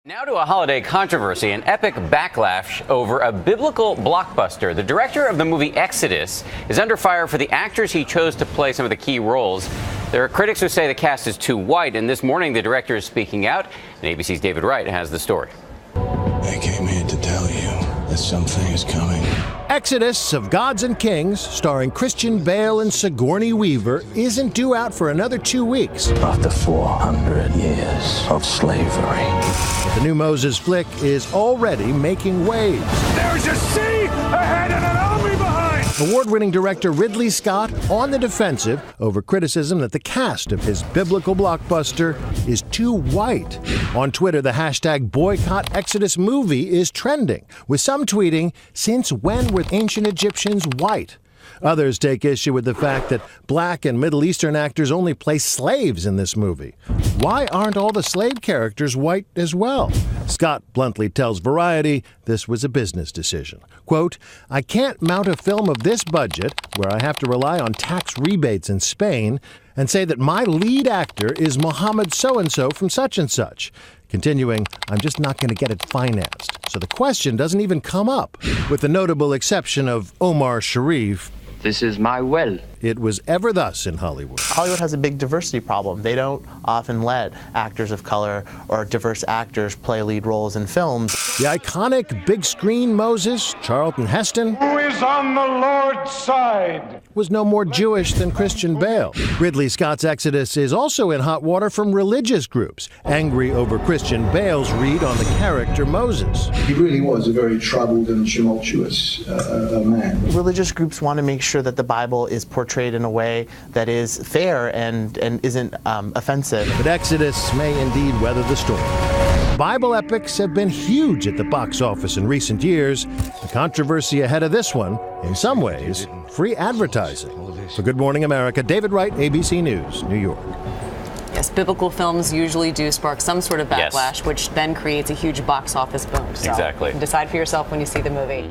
Now to a holiday controversy, an epic backlash over a biblical blockbuster. The director of the movie Exodus is under fire for the actors he chose to play some of the key roles. There are critics who say the cast is too white, and this morning the director is speaking out, and ABC's David Wright has the story. I came here to tell you that something is coming. Exodus of Gods and Kings, starring Christian Bale and Sigourney Weaver, isn't due out for another 2 weeks. After 400 years of slavery. The new Moses flick is already making waves. There's a sea ahead and an army behind! Award-winning director Ridley Scott on the defensive over criticism that the cast of his biblical blockbuster is too white. On Twitter, the hashtag Boycott Exodus Movie is trending, with some tweeting, "Since when were ancient Egyptians white?" Others take issue with the fact that black and Middle Eastern actors only play slaves in this movie. Why aren't all the slave characters white as well? Scott bluntly tells Variety this was a business decision. Quote, "I can't mount a film of this budget, where I have to rely on tax rebates in Spain, and say that my lead actor is Mohammed so-and-so from such and such." Continuing, "I'm just not going to get it financed. So the question doesn't even come up." With the notable exception of Omar Sharif, "This is my well." It was ever thus in Hollywood. Hollywood has a big diversity problem. They don't often let actors of color or diverse actors play lead roles in films. The iconic big screen Moses, Charlton Heston, Who is on the Lord's side? was no more Jewish than Christian Bale. Ridley Scott's Exodus is also in hot water from religious groups, angry over Christian Bale's read on the character Moses. He really was a very troubled and tumultuous man. Religious groups want to make sure that the Bible is portrayed in a way that is fair and isn't offensive. But Exodus may indeed weather the storm. Bible epics have been huge at the box office in recent years. The controversy ahead of this one, in some ways, free advertising. For Good Morning America, David Wright, ABC News, New York. Yes, biblical films usually do spark some sort of backlash, Yes. which then creates a huge box office boom. So Exactly. you can decide for yourself when you see the movie.